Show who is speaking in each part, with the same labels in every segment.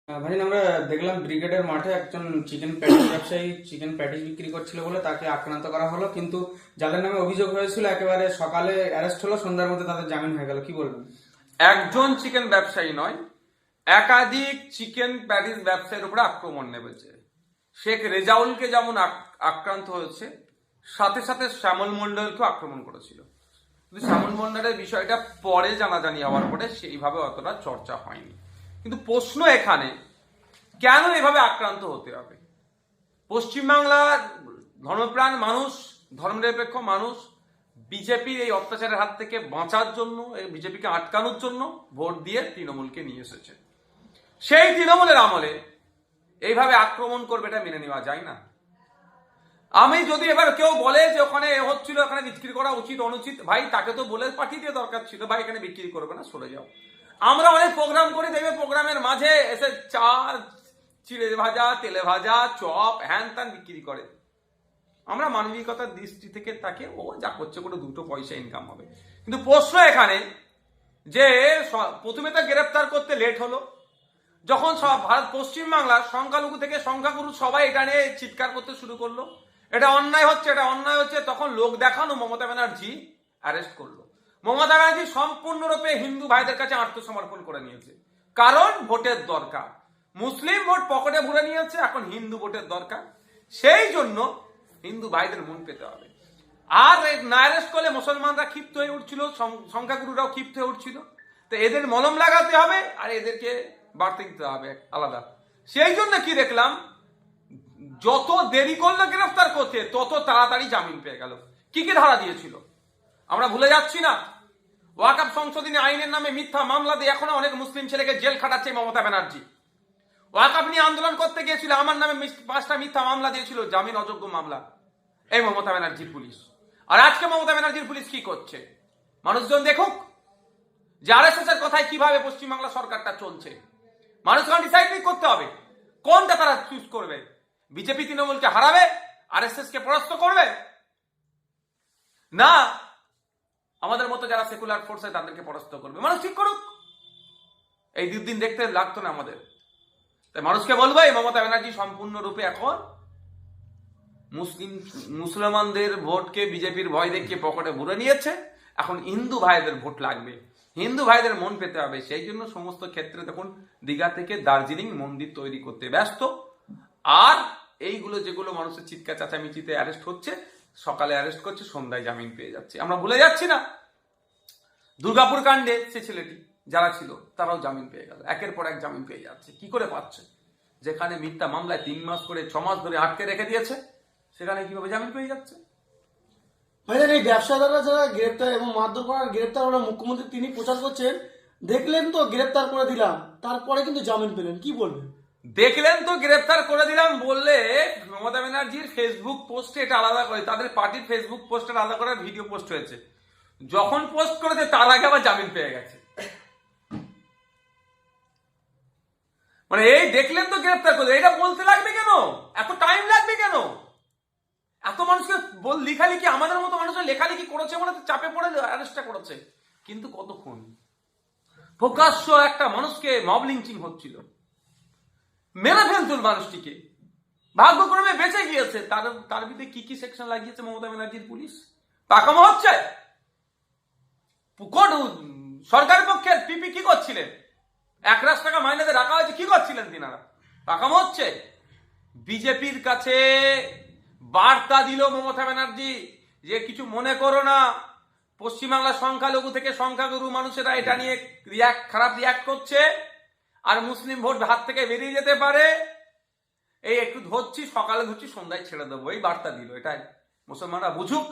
Speaker 1: ভাই আমরা দেখলাম ব্রিগেডের মাঠে একজন চিকেন প্যাটিস ব্যবসায়ী চিকেন প্যাটিস বিক্রি করছিল বলে তাকে আক্রান্ত করা হলো, কিন্তু যাদের নামে অভিযোগ হয়েছিল একেবারে সকালে অ্যারেস্ট হলো, সন্ধ্যার মধ্যে তাদের জামিন হয়ে গেল, কি বলবেন?
Speaker 2: একজন চিকেন ব্যবসায়ী নয়, একাধিক চিকেন প্যাটিস ব্যবসায়ীর উপরে আক্রমণ নেমেছে। শেখ রেজাউলকে যেমন আক্রান্ত হয়েছে, সাথে সাথে শ্যামল মন্ডলকেও আক্রমণ করেছিল। কিন্তু শ্যামল মন্ডলের বিষয়টা পরে জানাজানি হওয়ার পরে সেইভাবে অতটা চর্চা হয়নি। কিন্তু প্রশ্ন এখানে, কেন এভাবে আক্রান্ত হতে হবে? পশ্চিমবাংলার ধর্মপ্রাণ মানুষ, ধর্মনিরপেক্ষ মানুষ বিজেপির এই অত্যাচারের হাত থেকে বাঁচার জন্য, বিজেপিকে আটকানোর জন্য ভোট দিয়ে তৃণমূলকে নিয়ে এসেছে। সেই তৃণমূলের আমলে এইভাবে আক্রমণ করবে, এটা মেনে নেওয়া যায় না। আমি যদি এবার কেউ বলে যে ওখানে হচ্ছিল, এখানে বিক্রি করা উচিত অনুচিত, ভাই তাকে তো বলে পাঠিয়ে দিয়ে দরকার ছিল, ভাই এখানে বিক্রি করবে না, সরে যাও। আমরা অনেক প্রোগ্রাম করি, দেখবে প্রোগ্রামের মাঝে এসে চা, চিড়ে ভাজা, তেলে ভাজা, চপ, হ্যান ত্যান বিক্রি করে। আমরা মানবিকতার দৃষ্টি থেকে তাকে ও যা করছে করে দুটো পয়সা ইনকাম হবে। কিন্তু প্রশ্ন এখানে যে প্রথমে তো গ্রেপ্তার করতে লেট হলো, যখন সব ভারত পশ্চিমবাংলার সংখ্যালঘু থেকে সংখ্যাগুরু সবাই এটা নিয়ে চিৎকার করতে শুরু করলো, এটা অন্যায় হচ্ছে, এটা অন্যায় হচ্ছে, তখন লোক দেখানো মমতা ব্যানার্জি অ্যারেস্ট করলো। মমতা ব্যানার্জি সম্পূর্ণরূপে হিন্দু ভাইদের কাছে আত্মসমর্পণ করে নিয়েছে, কারণ ভোটের দরকার। মুসলিম ভোট পকেটে ভরে নিয়েছে, এখন হিন্দু ভোটের দরকার, সেই জন্য হিন্দু ভাইদের মন পেতে হবে। আর না অ্যারেস্ট করলে মুসলমানরা ক্ষিপ্ত হয়ে উঠছিল, সংখ্যাগুরুরাও ক্ষিপ্ত হয়ে উঠছিল। তো এদের মলম লাগাতে হবে আর এদেরকে বাড়তে দিতে হবে আলাদা। সেই জন্য কি দেখলাম, যত দেরি করলো গ্রেফতার করতে, তত তাড়াতাড়ি জামিন পেয়ে গেল। কি কি ধারা দিয়েছিল আমরা ভুলে যাচ্ছি না। ওয়াকফ সংশোধনী আইনের নামে মিথ্যা মামলা দিয়ে এখনো অনেক মুসলিম ছেলেকে জেল খাটাচ্ছে মমতা ব্যানার্জি। ওয়াকফ নিয়ে আন্দোলন করতে গিয়েছিল, আমার নামে 5টা মিথ্যা মামলা দিয়েছিল, জামিন অযোগ্য মামলা, এই মমতা ব্যানার্জির পুলিশ। আর আজকে মমতা ব্যানার্জির পুলিশ কি করছে? মানুষজন দেখুক যে আরএসএস এর কথায় কিভাবে পশ্চিমবাংলা সরকারটা চলছে। মানুষকে ডিসাইড করতে হবে কোনটা তারা চুজ করবে। বিজেপি তৃণমূলকে হারাবে, আরএসএস কে পরাস্ত করবে, না আমাদের মতো যারা সেকুলার ফোর্স আছে তাদেরকে পরাস্ত করবে। মানুষ ঠিক করুক, এই দুদিন দেখতে লাগতো না আমাদের। তাই মানুষকে বলবো, এই মমতা ব্যানার্জি সম্পূর্ণরূপে এখন মুসলমানদের ভোটকে বিজেপির ভয় দেখিয়ে পকেটে ভরে নিয়েছে। এখন হিন্দু ভাইদের ভোট লাগবে, হিন্দু ভাইদের মন পেতে হবে। সেই জন্য সমস্ত ক্ষেত্রে দেখুন দীঘা থেকে দার্জিলিং মন্দির তৈরি করতে ব্যস্ত। আর এইগুলো যেগুলো মানুষের চিৎকার চাচামিচিতে অ্যারেস্ট হচ্ছে, সকালে অ্যারেস্ট করছে, সন্ধ্যায় জামিন পেয়ে যাচ্ছে। আমরা ভুলে যাচ্ছি না দুর্গাপুর কাণ্ডে সে ছেলেটি যারা ছিল তারাও জামিন পেয়ে গেল, একের পর এক জামিন পেয়ে যাচ্ছে। কি করে পাচ্ছে? যেখানে মিথ্যা মামলায় 3 মাস করে 6 মাস ধরে আটকে রেখে দিয়েছে, সেখানে কিভাবে জামিন পেয়ে যাচ্ছে?
Speaker 3: ভাইজান, এই ব্যবসাদাররা যারা গ্রেপ্তার এবং মারধর করার গ্রেপ্তার হলো, মুখ্যমন্ত্রী তিনি প্রচার করছেন, দেখলেন তো গ্রেপ্তার করে দিলাম, তারপরে কিন্তু জামিন পেলেন, কি বলবেন?
Speaker 2: দেখলেন তো গ্রেফতার করে দিলাম বললে মমতা ব্যানার্জির ফেসবুক পোস্টে এটা আলাদা করে, তাদের পার্টির ফেসবুক পোস্টে আলাদা করে ভিডিও পোস্ট হয়েছে। যখন পোস্ট করেছে তার আগে আবার জামিন পেয়ে গেছে। মানে এই দেখলেন তো গ্রেফতার করে, এটা বলতে লাগবে কেন? এত টাইম লাগবে কেন? এত মানুষকে লেখালেখি, আমাদের মতো মানুষের লেখালেখি করেছে বলে চাপে পড়ে অ্যারেস্টটা করেছে। কিন্তু কতক্ষণ প্রকাশ্য একটা মানুষকে মব লিঞ্চিং হচ্ছিল, মেরে ফেলতুল মানুষটিকে, ভাগ্যক্রমে বেঁচে গিয়েছে। তার বিরুদ্ধে কি কি সেকশন লাগিয়েছে মমতা ব্যানার্জির পুলিশ? পাকামো হচ্ছে। সরকারের পক্ষের পিপি কি করছিলেন? 1 লাখ টাকা মাইনেতে রাখা হয়েছে, কি করছিলেন তিনারা? পাকামো হচ্ছে। বিজেপির কাছে বার্তা দিল মমতা ব্যানার্জি যে কিছু মনে করো না, পশ্চিমবাংলার সংখ্যালঘু থেকে সংখ্যাগুরু মানুষেরা এটা নিয়ে খারাপ রিয়াক্ট করছে, আর মুসলিম ভোট হাত থেকে বেরিয়ে যেতে পারে, এই একটু ধরছি, সকালে ধরছি, সন্ধ্যায় ছেড়ে দেবো, এই বার্তা দিল। এটাই মুসলমানরা বুঝুক,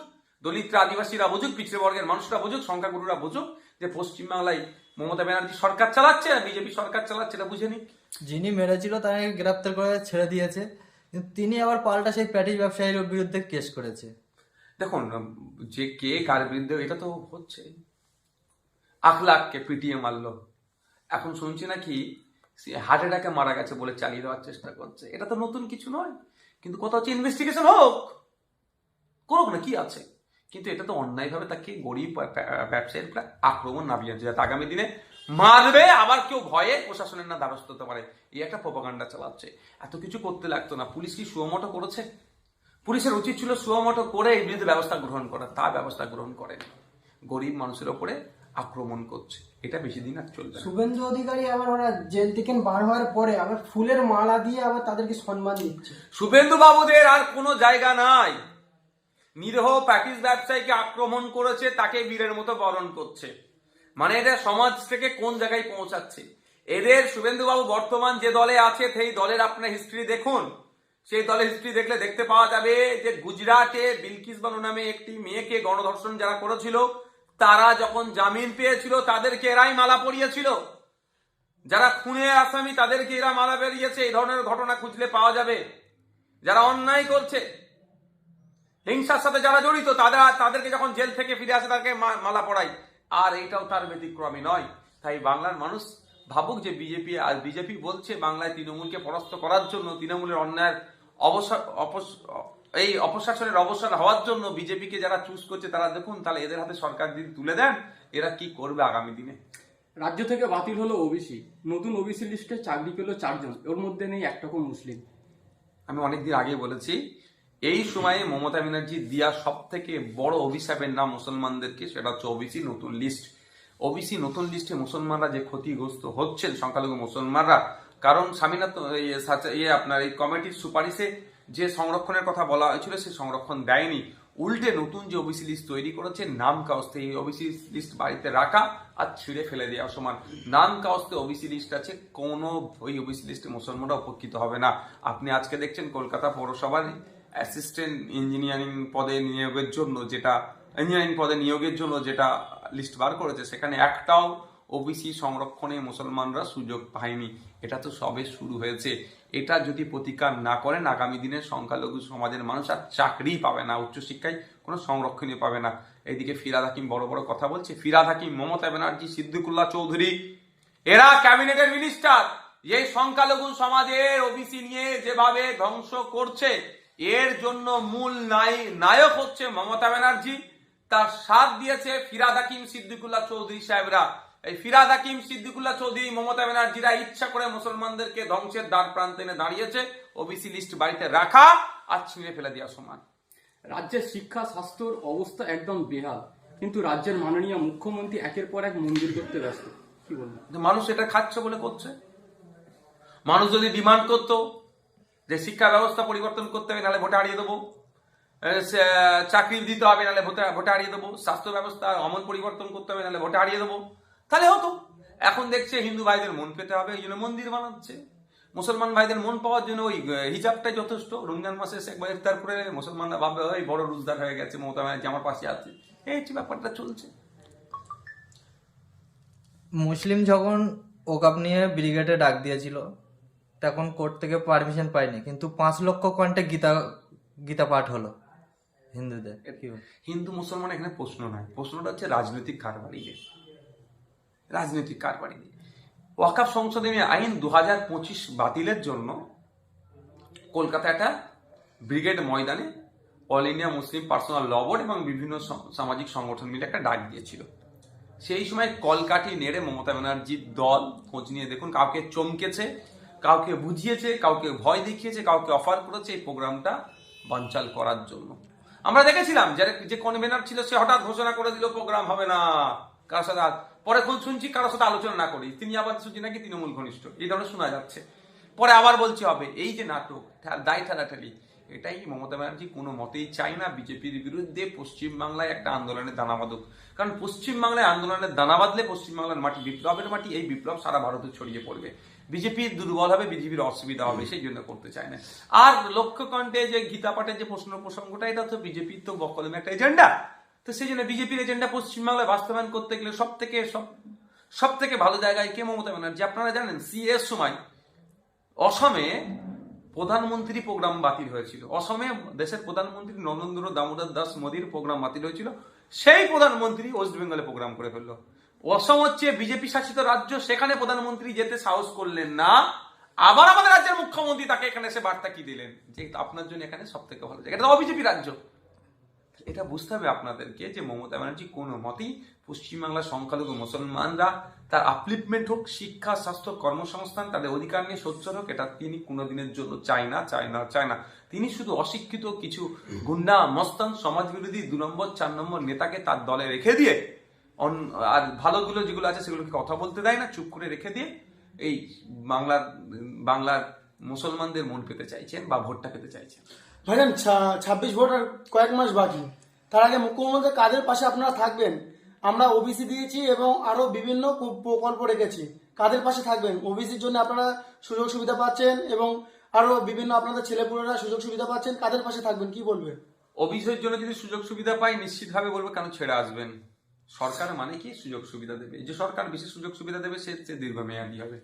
Speaker 2: দলিতরা, আদিবাসীরা বুঝুক, পিছিয়ে বর্গের মানুষরা বুঝুক, সংখ্যাগুরুরা বুঝুক যে পশ্চিমবাংলায় মমতা ব্যানার্জি সরকার চালাচ্ছে, বিজেপি সরকার চালাচ্ছে, এটা বুঝে নিক।
Speaker 4: যিনি মেরেছিল তাকে গ্রেপ্তার করে ছেড়ে দিয়েছে, কিন্তু তিনি আবার পাল্টা সেই প্যাটিস ব্যবসায়ীর বিরুদ্ধে কেস করেছে।
Speaker 2: দেখুন, যে কে কার বিরুদ্ধে এটা তো হচ্ছে। আখলাককে পিটিয়ে মারলো, এখন শুনছি নাকি হার্ট অ্যাটাকে মারা গেছে বলে চালিয়ে দেওয়ার চেষ্টা করছে। এটা তো নতুন কিছু নয়, কিন্তু কথা হচ্ছে ইনভেস্টিগেশন হোক, করুক না, কি আছে। কিন্তু এটা তো অন্যায়ভাবে তাকে গরিব ব্যবসায়ীর আক্রমণ নামিয়ে, যাতে আগামী দিনে মারবে, আবার কেউ ভয়ে প্রশাসনের না দ্বারস্থ হতে পারে, এই একটা প্রপাগান্ডা চালাচ্ছে। এত কিছু করতে লাগতো না। পুলিশ কি সুমোটো করেছে? পুলিশের উচিত ছিল সুমোটো করে এই বিরুদ্ধে ব্যবস্থা গ্রহণ করা, তা ব্যবস্থা গ্রহণ করেনি। গরিব মানুষের ওপরে আক্রমণ করছে, এটা বেশি দিন আর চলবে না।
Speaker 5: শুভেন্দু অধিকারী আবার ওরা জেল থেকে বার হওয়ার পরে আবার ফুলের মালা দিয়ে আবার তাদেরকে সম্মান দিচ্ছে।
Speaker 2: শুভেন্দু বাবুদের আর কোনো জায়গা নাই। নিরীহ প্যাটিস ব্যবসায়ীকে আক্রমণ করেছে, তাকে বীরের মতো বরণ করছে। মানে এটা সমাজ থেকে কোন জায়গায় পৌঁছাচ্ছে এদের। শুভেন্দু বাবু বর্তমান যে দলে আছে সেই দলের আপনার হিস্ট্রি দেখুন। সেই দলের হিস্ট্রি দেখলে দেখতে পাওয়া যাবে যে গুজরাটে বিলকিস বানু নামে একটি মেয়েকে গণধর্ষণ যারা করেছিল, তারা যখন জামিন পেয়েছিল তাদেরকে এরাই মালা পরিয়েছিল। যারা খুনের আসামি তাদেরকে এরা মালা বেরিয়েছে। এই ধরনের ঘটনা খুঁজলে পাওয়া যাবে। যারা অন্যায় করছে, হিংসার সাথে যারা জড়িত, তাদেরকে যখন জেল থেকে ফিরে আসে তাদেরকে মালা পরাই। আর এটাও তার ব্যতিক্রমী নয়। তাই বাংলার মানুষ ভাবুক যে বিজেপি বলছে বাংলায় তৃণমূলকে পরাস্ত করার জন্য, তৃণমূলের অন্যায়ের এই অপশাসনের অবসান হওয়ার জন্য বিজেপিকে যারা চুজ করছে তারা দেখুন, তাহলে এদের হাতে সরকার যদি তুলে দেন এরা কি করবে আগামী দিনে।
Speaker 6: রাজ্য থেকে বাতিল হলো ওবিসি, নতুন ওবিসি লিস্টে চাকরি পেল 4 জন, ওর মধ্যে নেই একটাও মুসলিম।
Speaker 2: আমি অনেকদিন আগে বলেছি, এই সময়ে মমতা ব্যানার্জি দিয়া সব থেকে বড় অভিশাপের নাম মুসলমানদেরকে, সেটা হচ্ছে ওবিসি নতুন লিস্ট। ওবিসি নতুন লিস্টে মুসলমানরা যে ক্ষতিগ্রস্ত হচ্ছেন, সংখ্যালঘু মুসলমানরা, কারণ আপনার এই কমিটির সুপারিশে যে সংরক্ষণের কথা বলা হয়েছিল সে সংরক্ষণ দেয়নি। উল্টে নতুন যে ওবিসি লিস্ট তৈরি করেছে, নাম কাউস্তে এই ওবিসি লিস্ট বাড়িতে রাখা আর ছিঁড়ে ফেলে দেওয়া সমান। নাম কাউস্তে ওবিসি লিস্ট আছে, কোনো ওই ওবিসি লিস্টে মুসলমানরা উপকৃত হবে না। আপনি আজকে দেখছেন কলকাতা পৌরসভার অ্যাসিস্ট্যান্ট ইঞ্জিনিয়ারিং পদে নিয়োগের জন্য যেটা লিস্ট বার করেছে, সেখানে একটাও ওবিসি সংরক্ষণে মুসলমানরা সুযোগ পায়নি। এটা তো সবে শুরু হয়েছে। এটা যদি প্রতিকার না করেন আগামী দিনে সংখ্যালঘু সমাজের মানুষ আর চাকরি পাবে না, উচ্চশিক্ষায় কোনো সংরক্ষণই পাবে না। এইদিকে ফিরহাদ হাকিম বড় বড় কথা বলছে। ফিরহাদ হাকিম, মমতা ব্যানার্জি, সিদ্দিকুল্লাহ চৌধুরী, এরা ক্যাবিনেটের মিনিস্টার। এই সংখ্যালঘু সমাজের ওবিসি নিয়ে যেভাবে ধ্বংস করছে, এর জন্য মূল নায়ক হচ্ছে মমতা ব্যানার্জি। তার সাথ দিয়েছে ফিরহাদ হাকিম, সিদ্দিকুল্লাহ চৌধুরী সাহেবরা। এই ফিরহাদ হাকিম, সিদ্দিকুল্লাহ চৌধুরী, মমতা ব্যানার্জিরা ইচ্ছা করে মুসলমানদেরকে ধ্বংসের দ্বার প্রান্তে এনে দাঁড়িয়েছে। ওবিসি লিস্ট বাড়িতে রাখা আর ছিঁড়ে ফেলে দেওয়া সমান।
Speaker 6: রাজ্যের শিক্ষা স্বাস্থ্যর অবস্থা একদম বেহাল, কিন্তু রাজ্যের মাননীয় মুখ্যমন্ত্রী একের পর এক মন্দির করতে ব্যস্ত। কি বলবো?
Speaker 2: মানুষ এটা খাচ্ছে বলে করছে। মানুষ যদি ডিমান্ড করতো যে শিক্ষা ব্যবস্থা পরিবর্তন করতে হবে, নাহলে ভোটে হারিয়ে দেবো, চাকরি দিতে হবে, নাহলে ভোটে হারিয়ে দেবো, স্বাস্থ্য ব্যবস্থা আমল পরিবর্তন করতে হবে, নাহলে ভোটে হারিয়ে দেবো, তাহলে হতো। এখন দেখছে হিন্দু ভাইদের মন পেতে হবে, এই জন্য মন্দির বানাচ্ছে। মুসলমান ভাইদের মন পাওয়ার জন্য ওই হিজাবটাই যথেষ্ট। রমজান মাসে একবার ইফতার করে মুসলমানরা ভাববে ওই বড় রোজদার হয়ে গেছে, মমতা ব্যানার্জি আমার পাশে আছে। এই ব্যাপারটা চলছে।
Speaker 4: মুসলিম যখন ওকাব নিয়ে ব্রিগেডে ডাক দিয়েছিল, তখন কোর্ট থেকে পারমিশন পাইনি, কিন্তু 5 লক্ষ কণ্ঠে গীতা পাঠ হলো হিন্দুদের।
Speaker 2: হিন্দু মুসলমান এখানে প্রশ্ন নয়, প্রশ্নটা হচ্ছে রাজনৈতিক কারবারিদের। ওয়াকাফ সংশোধনী আইন 2025 বাতিলের জন্য কলকাতা একটা ব্রিগেড ময়দানে অল ইন্ডিয়া মুসলিম পার্সোনাল ল বোর্ড এবং বিভিন্ন সামাজিক সংগঠন মিলে একটা ডাক দিয়েছিল। সেই সময় কলকাঠি নেড়ে মমতা ব্যানার্জির দল খোঁজ নিয়ে দেখুন, কাউকে চমকেছে, কাউকে বুঝিয়েছে, কাউকে ভয় দেখিয়েছে, কাউকে অফার করেছে এই প্রোগ্রামটা বানচাল করার জন্য। আমরা দেখেছিলাম যে কনভেনার ছিল সে হঠাৎ ঘোষণা করে দিল প্রোগ্রাম হবে না, কারোর সাথে পরে শুনছি কারোর সাথে আলোচনা না করি, তিনি আবার শুনছি নাকি তৃণমূল ঘনিষ্ঠ, এই ধরনের শোনা যাচ্ছে। পরে আবার বলছে হবে। এই যে নাটক, দায় ঠেলাঠেলি, এটাই মমতা ব্যানার্জি কোনো মতেই চায় না। বিজেপির বিরুদ্ধে পশ্চিমবাংলায় একটা আন্দোলনের দানা বাঁধুক, কারণ পশ্চিমবাংলায় আন্দোলনের দানা বাঁধলে পশ্চিমবাংলার মাটি বিপ্লবের মাটি, এই বিপ্লব সারা ভারতে ছড়িয়ে পড়বে। বিজেপির দুর্বল হবে, বিজেপির অসুবিধা হবে, সেই জন্য করতে চায় না। আর লক্ষ্যকণ্ঠে যে গীতা পাঠের যে প্রসঙ্গটা, এটা তো বিজেপির তো বকলমে একটা এজেন্ডা। তো সেই জন্য বিজেপির এজেন্ডা পশ্চিমবাংলায় বাস্তবায়ন করতে গেলে সব থেকে ভালো জায়গায় কে? মমতা ব্যানার্জি। আপনারা জানেন সিএর সময় অসমে প্রধানমন্ত্রী প্রোগ্রাম বাতিল হয়েছিল। অসমে দেশের প্রধানমন্ত্রী নরেন্দ্র দামোদর দাস মোদীর প্রোগ্রাম বাতিল হয়েছিল, সেই প্রধানমন্ত্রী ওয়েস্ট বেঙ্গলে প্রোগ্রাম করে ফেললো। অসম হচ্ছে বিজেপি শাসিত রাজ্য, সেখানে প্রধানমন্ত্রী যেতে সাহস করলেন না। আবার আমাদের রাজ্যের মুখ্যমন্ত্রী তাকে এখানে এসে বার্তা কি দিলেন যে আপনার জন্য এখানে সব থেকে ভালো জায়গা, এটা অবিজেপি রাজ্য। এটা বুঝতে হবে আপনাদেরকে যে মমতা ব্যানার্জি কোনো মতেই পশ্চিমবাংলার সংখ্যালঘু মুসলমানরা তার আপলিফমেন্ট হোক, শিক্ষা, স্বাস্থ্য, কর্মসংস্থান, তাদের অধিকার নিয়ে সোচ্চার হোক, এটা তিনি কোনোদিনের জন্য চায় না। তিনি শুধু অশিক্ষিত কিছু গুন্ডা, মস্তান, সমাজ বিরোধী 2 নম্বর 4 নম্বর নেতাকে তার দলে রেখে দিয়ে আর ভালোগুলো যেগুলো আছে সেগুলোকে কথা বলতে দেয় না, চুপ করে রেখে দিয়ে এই বাংলার মুসলমানদের মন পেতে চাইছেন বা ভোটটা পেতে চাইছেন।
Speaker 3: ভাইজান 26 ভোট আর কয়েক মাস বাকি, তার আগে মুখ্যমন্ত্রী কাদের পাশে আপনারা থাকবেন? আমরা ওবিসি দিয়েছি এবং আরো বিভিন্ন প্রকল্প রেখেছি, কাদের পাশে থাকবেন? ওবিসির জন্য আপনারা সুযোগ সুবিধা পাচ্ছেন এবং আরো বিভিন্ন আপনাদের ছেলেপুলেরা সুযোগ সুবিধা পাচ্ছেন, কাদের পাশে থাকবেন কি বলবেন?
Speaker 2: অভিযোগের জন্য যদি সুযোগ সুবিধা পাই নিশ্চিতভাবে বলবো কেন ছেড়ে আসবেন। সরকার মানে কি সুযোগ সুবিধা দেবে, যে সরকার বিশেষ সুযোগ সুবিধা দেবে সে দীর্ঘমেয়াদী হবে।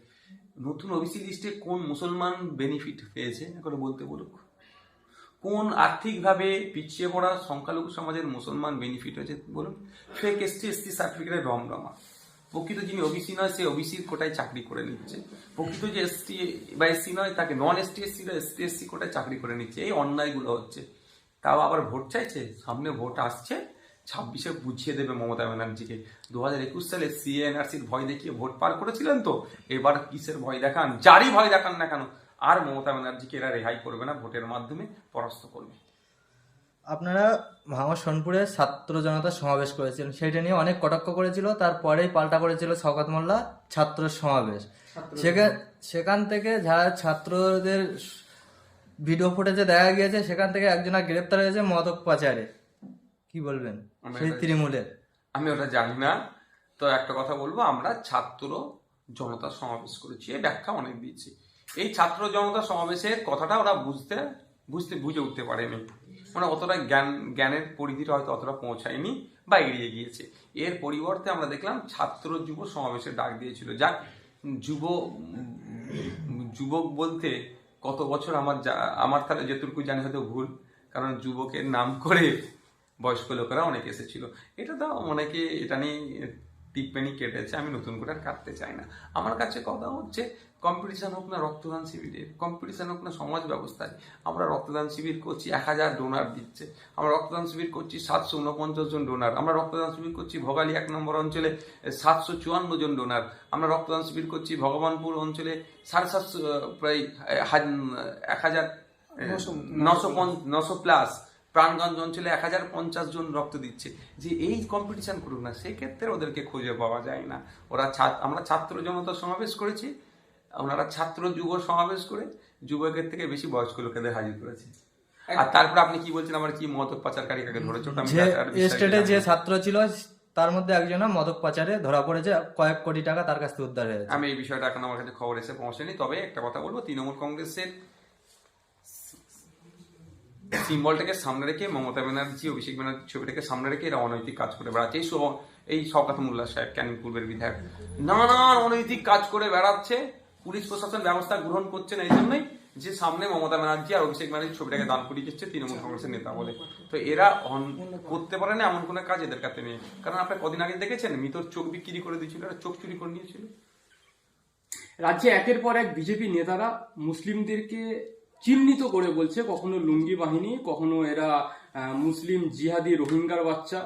Speaker 2: নতুন ওবিসি লিস্টে কোন মুসলমান বেনিফিট পেয়েছে এখন বলতে বলুক? কোন আর্থিকভাবে পিছিয়ে পড়া সংখ্যালঘু সমাজের মুসলমান বেনিফিট হয়েছে বলুন? ফেক এসটি সার্টিফিকেটের রমরমা। প্রকৃত যিনি ওবিসি নয় সে ওবিসির কোটায় চাকরি করে নিচ্ছে, প্রকৃত যে এসটি বা এসসি নয় তাকে নন এসটি এসসি কোটায় চাকরি করে নিচ্ছে। এই অন্যায়গুলো হচ্ছে, তাও আবার ভোট চাইছে। সামনে ভোট আসছে, 26-এ বুঝিয়ে দেবে মমতা ব্যানার্জিকে। 2021 সালে সিএনআরসির ভয় দেখিয়ে ভোট পার করেছিলেন তো, এবার কিসের ভয় দেখান? যারই ভয় দেখান না কেন, আর মমতা ব্যানার্জিকে এরা রেহাই করবে না, ভোটের মাধ্যমে পরাস্ত করবে।
Speaker 4: আপনারা ভাঙড় সোনপুরে ছাত্র জনতা সমাবেশ করেছিলেন, সেটা নিয়ে অনেক কটাক্ষ করেছিল, তারপরেই পাল্টা করেছিল শওকত মোল্লা ছাত্র সমাবেশ। সেখান থেকে যারা ছাত্রদের ভিডিও ফুটেজে দেখা গিয়েছে, সেখান থেকে একজনা গ্রেপ্তার হয়েছে মাদক পাচারে। কি বলবেন সেই তৃণমূলের?
Speaker 2: আমি ওটা জানি না, তো একটা কথা বলবো, আমরা ছাত্র জনতা সমাবেশ করেছি, এই ব্যাখ্যা অনেক দিচ্ছি। এই ছাত্র জনতা সমাবেশের কথাটা ওরা বুঝে উঠতে পারেনি, মানে অতটা জ্ঞানের পরিধিটা হয়তো অতটা পৌঁছায়নি বা এড়িয়ে গিয়েছে। এর পরিবর্তে আমরা দেখলাম ছাত্র যুব সমাবেশের ডাক দিয়েছিল। যাক, যুবক বলতে কত বছর আমার তাহলে যেটুকু জানি হয়তো ভুল, কারণ যুবকের নাম করে বয়স্ক লোকেরা অনেকে এসেছিল। এটা তো অনেকে এটা নিয়ে টিপ্পনি কেটেছে, আমি নতুন করে আর কাটতে চাই না। আমার কাছে কথা হচ্ছে, কম্পিটিশন হোক না রক্তদান শিবিরের, কম্পিটিশন হোক না সমাজ ব্যবস্থায়। আমরা রক্তদান শিবির করছি, 1000 ডোনার দিচ্ছে। আমরা রক্তদান শিবির করছি 749 জন ডোনার। আমরা রক্তদান শিবির করছি ভোগালী 1 নম্বর অঞ্চলে 754 জন ডোনার। আমরা রক্তদান শিবির করছি ভগবানপুর অঞ্চলে 750 প্রায় 1900 প্লাস। প্রাণগঞ্জ অঞ্চলে 1050 জন রক্ত দিচ্ছে। যে এই কম্পিটিশন করুক না, সেক্ষেত্রে ওদেরকে খুঁজে পাওয়া যায় না। আমরা ছাত্র জনতা সমাবেশ করেছি, ওনারা ছাত্র যুব সমাবেশ করে যুবকের থেকে বেশি বয়স্ক লোকেদের হাজির করেছে। আর তারপর আপনি কি বলছেন, আমার কি মাদক পাচারকারী কাকে ধরেছে?
Speaker 4: স্টেটে যে ছাত্র ছিল তার মধ্যে একজন মাদক পাচারে ধরা পড়েছে, কয়েক কোটি টাকা তার কাছ থেকে উদ্ধার হয়েছে।
Speaker 2: আমি এই বিষয়টা এখন আমার কাছে খবর এসে পৌঁছেনি, তবে একটা কথা বলবো, তৃণমূল কংগ্রেসের সিম্বলটাকে সামনে রেখে মমতা ব্যানার্জি, অভিষেক ব্যানার্জি ছবিটাকে সামনে রেখে এরা অনৈতিক কাজ করে বেড়াচ্ছে। এই শওকত মোল্লা সাহেব, ক্যানিং পূর্বের বিধায়ক, নানান অনৈতিক কাজ করে বেড়াচ্ছে। পুলিশ প্রশাসন ব্যবস্থা গ্রহণ করছে না এই জন্যই যে সামনে মমতা ব্যানার্জি আর অভিষেক ব্যানার্জি ছবিটাকে দান করিয়ে দিচ্ছে তৃণমূল কংগ্রেসের নেতা বলে। তো এরা করতে পারে না এমন কোনো কাজ এদের কাছে নেই। কারণ আপনার কদিন আগে দেখেছেন মিতর চোখ বিক্রি করে দিয়েছিল, এরা চোখ চুরি করে নিয়েছিল।
Speaker 6: রাজ্যে একের পর এক বিজেপি নেতারা মুসলিমদেরকে চিহ্নিত করে বলছে, কখনো লুঙ্গি বাহিনী, কখনো এরা মুসলিম জিহাদি রোহিঙ্গার বাচ্চা,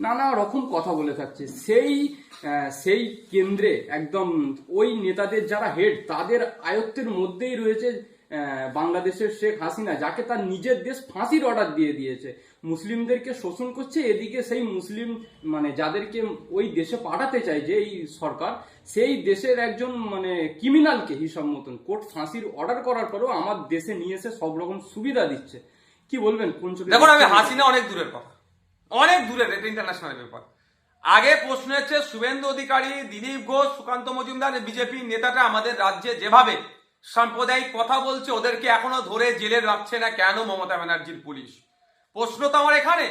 Speaker 6: নানা রকম কথা বলে থাকছে। সেই কেন্দ্রে একদম ওই নেতাদের যারা হেড, তাদের আয়ত্তের মধ্যেই রয়েছে বাংলাদেশের শেখ হাসিনা, যাকে তার নিজের দেশ ফাঁসির অর্ডার দিয়ে দিয়েছে। মুসলিমদেরকে শোষণ করছে, এদিকে সেই মুসলিম মানে যাদেরকে ওই দেশে পাঠাতে চায় যে এই সরকার, সেই দেশের একজন মানে ক্রিমিনালকে হিসাব মতন কোর্ট ফাঁসির অর্ডার করার পরেও আমার দেশে নিয়ে এসে সব রকম সুবিধা দিচ্ছে। কি বলবেন কোন চোখে?
Speaker 2: দেখুন, আমি হাসিনা অনেক দূরের কথা, অনেক দূরের, এটা ইন্টারন্যাশনাল ব্যাপার। আগে প্রশ্ন হচ্ছে শুভেন্দু অধিকারী, দিলীপ ঘোষ, সুকান্ত মজুমদার, বিজেপি নেতাটা আমাদের রাজ্যে যেভাবে সাম্প্রদায়িক কথা বলছে, ওদেরকে এখনো ধরে জেলে রাখছে না কেন মমতা ব্যানার্জির পুলিশ? প্রশ্ন তো আমার এখানে।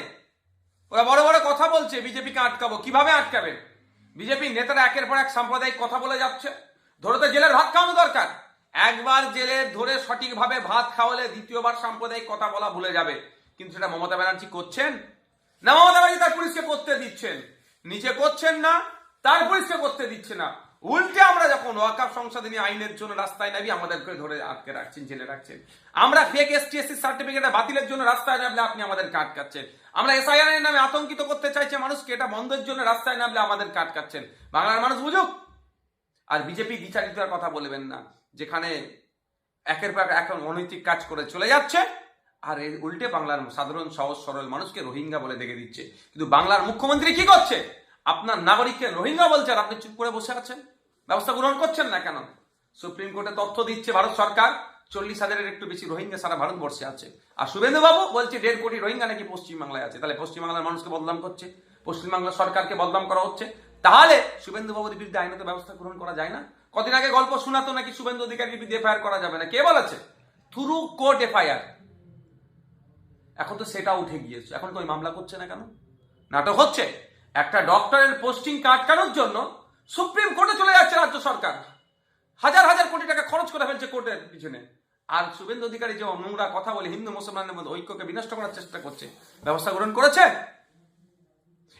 Speaker 2: ওরা বড় বড় কথা বলছে বিজেপিকে আটকাবো, কিভাবে আটকাবেন? বিজেপি নেতারা একের পর এক সাম্প্রদায়িক কথা বলে যাচ্ছে, ধরে তো জেলের ভাত খাওয়ানো দরকার। একবার জেলে ধরে সঠিকভাবে ভাত খাওয়ালে দ্বিতীয়বার সাম্প্রদায়িক কথা বলা ভুলে যাবে। কিন্তু সেটা মমতা ব্যানার্জি করছেন না, মমতা ব্যানার্জি তার পুলিশকে করতে দিচ্ছেন, নিজে করছেন না, তার পুলিশকে করতে দিচ্ছে না। উল্টে আমরা যখন ওয়াকফ সংশোধনী আইনের জন্য রাস্তায় নামি আমাদেরকে ধরে আটকে রাখছেন, জেলে রাখছেন। আমরা ফেক এসটি/এসসি সার্টিফিকেট বাতিলের জন্য রাস্তায় নামলে আপনি আমাদেরকে আটকাচ্ছেন। আমরা এসআইআর এর নামে আতঙ্কিত করতে চাইছে মানুষকে, এটা বন্ধের জন্য রাস্তায় নামলে আমাদেরকে আটকাচ্ছেন। বাংলার মানুষ বুঝুক। আর বিজেপি বিচারিতার কথা বলবেন না, যেখানে একের পর এক অনৈতিক কাজ করে চলে যাচ্ছে, আর এর উল্টে বাংলার সাধারণ সহজ সরল মানুষকে রোহিঙ্গা বলে দেখে দিচ্ছে। কিন্তু বাংলার মুখ্যমন্ত্রী কি করছে? আপনার নাগরিককে রোহিঙ্গা বলছে আর আপনি চুপ করে বসে আছেন, ব্যবস্থা গ্রহণ করছেন না কেন? সুপ্রিম কোর্টে তথ্য দিচ্ছে ভারত সরকার 40,000-এর একটু বেশি রোহিঙ্গা সারা ভারতবর্ষে আছে। আর শুভেন্দু বাবু বলছে 1.5 কোটি রোহিঙ্গা নাকি পশ্চিমবাংলায় আছে। তাহলে পশ্চিমবাংলার মানুষকে বদনাম করছে, পশ্চিমবাংলার সরকারকে বদনাম করা হচ্ছে। তাহলে শুভেন্দু বাবুর বিরুদ্ধে আইনত ব্যবস্থা গ্রহণ করা যায় না? কদিন আগে গল্প শোনাতো নাকি শুভেন্দু অধিকারীর বিরুদ্ধে এফআইআর করা যাবে না, কে বলেছে? Through court FIR. এখন তো সেটা উঠে গিয়েছে, এখন তো ওই মামলা করছে না কেন? নাটক হচ্ছে। একটা ডক্টরের পোস্টিং আটকানোর জন্য সুপ্রিম কোর্টে চলে যাচ্ছে রাজ্য সরকার, হাজার হাজার কোটি টাকা খরচ করে ফেলছে কোর্টের পিছনে। আর শুভেন্দু অধিকারী যে নোংরা কথা বলে হিন্দু মুসলমানের মধ্যে ঐক্যকে বিনষ্ট করার চেষ্টা করছে, ব্যবস্থা গ্রহণ করেছে?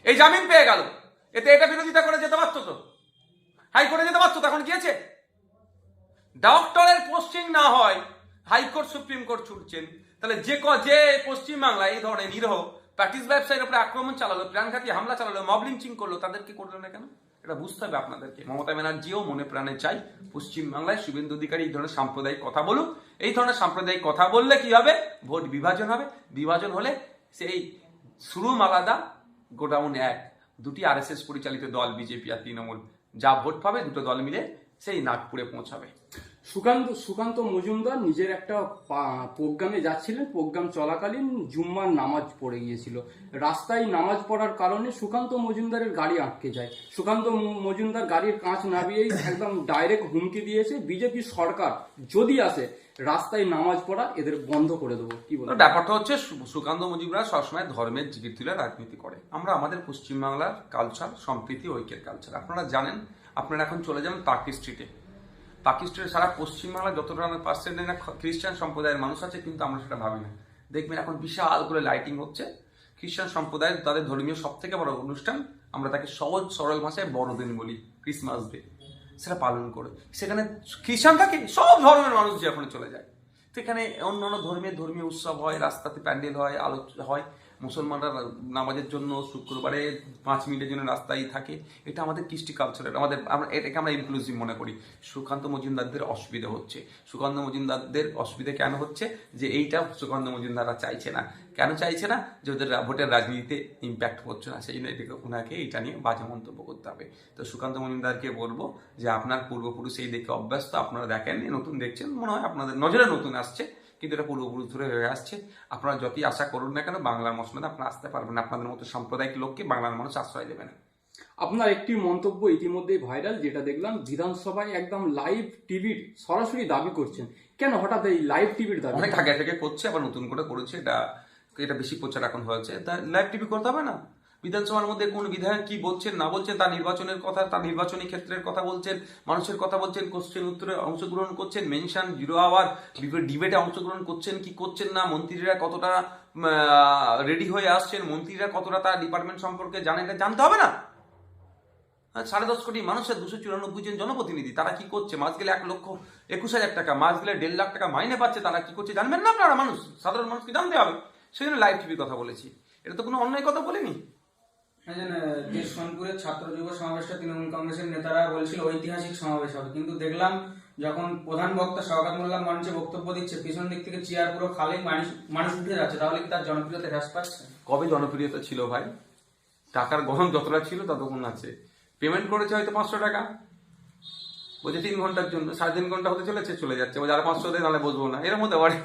Speaker 2: এই জামিন পেয়ে গেল, এতে এটা বিরোধিতা করে যেতে পারতো, তো হাইকোর্টে যেতে পারতো, তখন গিয়েছে। ডক্টরের পোস্টিং না হয় হাইকোর্ট সুপ্রিম কোর্ট ছুটছেন। তাহলে যে পশ্চিমবাংলায় এই ধরনের নিরহ প্যাটিস ব্যবসায়ীর উপরে আক্রমণ চালালো, প্রাণঘাতী হামলা চালালো, মব লিঞ্চিং করলো, তাদেরকে করলো না কেন? এটা বুঝতে হবে আপনাদেরকে। মমতা ব্যানার্জিও মনে প্রাণে চাই পশ্চিমবাংলায় শুভেন্দু অধিকারী এই ধরনের সাম্প্রদায়িক কথা বলুক। এই ধরনের সাম্প্রদায়িক কথা বললে কি হবে? ভোট বিভাজন হবে। বিভাজন হলে সেই শুরুম আলাদা, গোডাউন এক, দুটি আরএসএস পরিচালিত দল বিজেপি আর তৃণমূল যা ভোট পাবে দুটো দল মিলে সেই নাগপুরে পৌঁছাবে।
Speaker 6: সুকান্ত মজুমদার নিজের একটা প্রোগ্রামে যাচ্ছিলেন, প্রোগ্রাম চলাকালীন জুম্মার নামাজ পড়ে গিয়েছিল। রাস্তায় নামাজ পড়ার কারণে সুকান্ত মজুমদারের গাড়ি আটকে যায়। সুকান্ত মজুমদার গাড়ির কাঁচ নামিয়েই একদম ডাইরেক্ট হুমকি দিয়েছে, বিজেপি সরকার যদি আসে রাস্তায় নামাজ পড়া এদের বন্ধ করে দেবো। কি বলবো?
Speaker 2: ব্যাপারটা হচ্ছে সুকান্ত মজুমদার সবসময় ধর্মের জিগির তুলে রাজনীতি করে। আমরা আমাদের পশ্চিমবাংলার কালচার, সম্প্রীতি, ঐক্যের কালচার আপনারা জানেন। আপনারা এখন চলে যান পার্কি স্ট্রিটে। পার্কি স্ট্রিটে সারা পশ্চিমবাংলা যতটা পার্সেন্টেজ না খ্রিস্টান সম্প্রদায়ের মানুষ আছে, কিন্তু আমরা সেটা ভাবি না। দেখবেন এখন বিশাল করে লাইটিং হচ্ছে। খ্রিস্টান সম্প্রদায়ের তাদের ধর্মীয় সব থেকে বড় অনুষ্ঠান, আমরা তাকে সহজ সরল ভাষায় বড়দিন বলি, ক্রিসমাস ডে, সেটা পালন করে সেখানে খ্রিস্টান থাকে, সব ধর্মের মানুষ যে ওখানে চলে যায়। সেখানে অন্যান্য ধর্মীয় উৎসব হয়, রাস্তাতে প্যান্ডেল হয়, আলোচনা হয়। মুসলমানরা নামাজের জন্য শুক্রবারে 5 মিনিটের জন্য রাস্তায় থাকে। এটা আমাদের কৃষ্টি কালচারের, এটাকে আমরা ইনক্লুসিভ মনে করি। সুকান্ত মজুমদারদের অসুবিধা হচ্ছে। সুকান্ত মজুমদারদের অসুবিধা কেন হচ্ছে? যে এইটা সুকান্ত মজুমদাররা চাইছে না। কেন চাইছে না? যে ওদের ভোটের রাজনীতিতে ইম্প্যাক্ট করছে না, সেই জন্য ওনাকে এটা নিয়ে বাজে মন্তব্য করতে হবে। তো সুকান্ত মজুমদারকে বলবো যে আপনার পূর্বপুরুষ এই দেখে অভ্যস্ত, আপনারা দেখেন, নতুন দেখছেন, মনে হয় আপনাদের নজরে নতুন আসছে, কিন্তু এটা পূর্বপুরুষ ধরে হয়ে আসছে। আপনারা যতই আশা করুন না কেন, বাংলার মসনদে আপনারা আসতে পারবেন না। আপনাদের মতো সাম্প্রদায়িক লোককে বাংলার মানুষ আশ্রয় দেবে না।
Speaker 6: আপনার একটি মন্তব্য ইতিমধ্যেই ভাইরাল, যেটা দেখলাম বিধানসভায় একদম লাইভ টিভির সরাসরি দাবি করছেন। কেন হঠাৎ এই লাইভ টিভির দাবি?
Speaker 2: অনেক আগে থেকে করছে, আবার নতুন করে করেছে। এটা বেশি প্রচার এখন হয়েছে। তা লাইভ টিভি করতে হবে না? বিধানসভার মধ্যে কোন বিধায়ক কি বলছেন না বলছেন, তার নির্বাচনের কথা, তার নির্বাচনী ক্ষেত্রের কথা বলছেন, মানুষের কথা বলছেন, কোশ্চেন উত্তরে অংশগ্রহণ করছেন, মেনশন 0 আওয়ার ডিবেটে অংশগ্রহণ করছেন কি করছেন না, মন্ত্রীরা কতটা রেডি হয়ে আসছেন, মন্ত্রীরা কতটা তার ডিপার্টমেন্ট সম্পর্কে জানেন, এটা জানতে হবে না? 10.5 কোটি মানুষের 294 জন জনপ্রতিনিধি, তারা কি করছে? মাস গেলে 1,21,000 টাকা, মাস গেলে 1.5 লাখ টাকা মাইনে পাচ্ছে, তারা কি করছে জানবেন না আপনারা? মানুষ, সাধারণ মানুষকে জানতে হবে। সেই জন্য লাইভ টিভি কথা বলেছি। এটা তো কোনো অন্যায় কথা বলিনি।
Speaker 1: যে সোনপুরের ছাত্র যুব সমাবেশটা তৃণমূল কংগ্রেসের নেতারা বলছিল ঐতিহাসিক সমাবেশ হবে, কিন্তু দেখলাম যখন প্রধান বক্তা শওকত মোল্লা মঞ্চে বক্তব্য দিচ্ছে, পিছন দিক থেকে চেয়ার পুরো খালি, মানুষ উঠে যাচ্ছে। তাহলে কি তার জনপ্রিয়তা হ্রাস পাচ্ছে?
Speaker 2: কবে জনপ্রিয়তা ছিল ভাই? টাকার গরম যতটা ছিল ততক্ষণ আছে। পেমেন্ট করেছে হয়তো 500 টাকা, বলছে 3 ঘন্টার জন্য, 3.5 ঘন্টা হতে চলে যাচ্ছে, বলছে আর 500 দেয়, নাহলে বসবো না। এর মধ্যে বাড়ে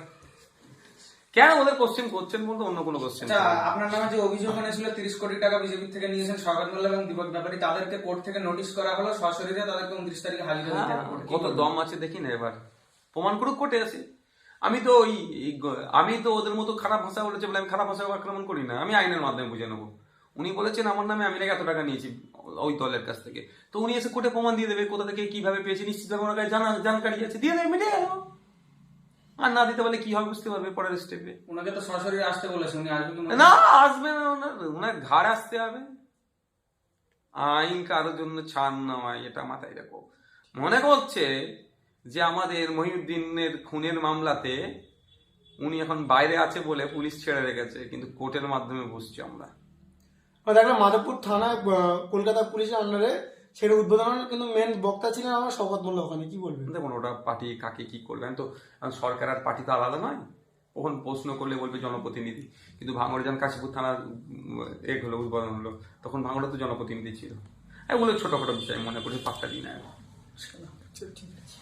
Speaker 2: কেন? ওদের কোশ্চেন করছেন বলতে অন্য কোনো কোশ্চেন।
Speaker 1: আপনার নামে যে অভিযোগ এনেছিল 30 কোটি টাকা বিজেপি থেকে নিয়েছেন শওকত মোল্লা এবং দীপক ব্যাপারী, তাদেরকে কোর্ট থেকে নোটিশ করা হলো, সশরীরে তাদেরকে 29 তারিখে হাজির হতে হবে।
Speaker 2: কত দম আছে দেখি না, এবার প্রমাণ করুক কোর্টে আছে। আমি তো ওদের মতো খারাপ ভাষা বলেছে বলে আমি খারাপ ভাষা আক্রমণ করি না, আমি আইনের মাধ্যমে বুঝে নেবো। উনি বলেছেন আমার নামে আমি নাকি এত টাকা নিয়েছি ওই দলের কাছ থেকে, তো উনি এসে কোর্টে প্রমাণ দিয়ে দেবে কোথা থেকে কিভাবে পেয়েছে, নিশ্চিতভাবে ওনার কাছে জানকারি আছে, দিয়ে দেবে, মিটে গেল। আর না দিতে পারলে কি হবে বুঝতে পারবে পরের স্টেপে।
Speaker 1: ওনাকে তো সরাসরি আসতে বলেছে, উনি আসবেন
Speaker 2: না? আসবে না, ওনার ঘাড় আসতে হবে। আইন কারোর জন্য ছাড় নয়, এটা মাথায় রাখো। মনে করছে যে আমাদের মহিউদ্দিনের খুনের মামলাতে উনি এখন বাইরে আছে বলে পুলিশ ছেড়ে রেখেছে, কিন্তু কোর্টের মাধ্যমে বুঝছি আমরা।
Speaker 3: দেখলাম মাধবপুর থানায় কলকাতা পুলিশের আন্ডারে সেটা উদ্বোধন, কিন্তু মেন বক্তা ছিলেন আমার শওকত মোল্লা, ওখানে কি বলবেন?
Speaker 2: দেখুন ওটা পার্টি কাকে কি করবেন, তো সরকার আর পার্টি তো আলাদা নয়। ওখান প্রশ্ন করলে বলবে জনপ্রতিনিধি, কিন্তু ভাঙড়জান কাশীপুর থানার হলো উদ্বোধন হলো, তখন ভাঙড়ে তো জনপ্রতিনিধি ছিল। এগুলো ছোটখাটো বিষয় মনে করি, পাক্কা দিন না।
Speaker 3: আচ্ছা, ঠিক আছে।